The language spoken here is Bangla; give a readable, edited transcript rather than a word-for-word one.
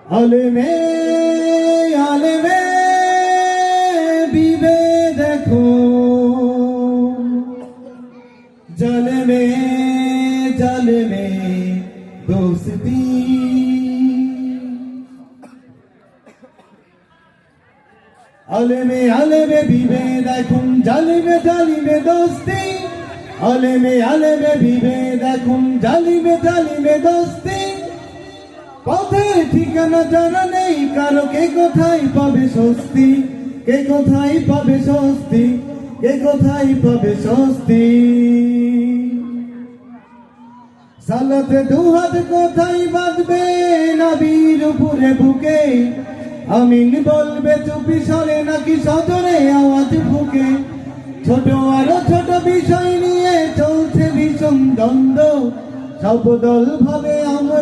আলেমে আলেমে বিভেদ এখন, জালেমে জালেমে দোস্তি। আলেমে আলেমে বিভেদ এখন, জালিমে জালিমে দোস্তি। আলেমে আলেমে বিভেদ এখন, জালিমে জালিমে দোস্তি। পথের ঠিকানা জানা নেই কারো, কে কোথায় পাবে স্বস্তি, কে কোথায় পাবে স্বস্তি, কে কোথায় পাবে স্বস্তি। সালাতে দুহাত কোথায় বাঁধবে নবীর উপরে বুকে, আমিন বলবে চুপি সরে নাকি সজরে আওয়াজ ফুকে। ছোট আরো ছোট বিষয় নিয়ে চলছে ভীষণ দ্বন্দ্ব, সব দল ভাবে আমরা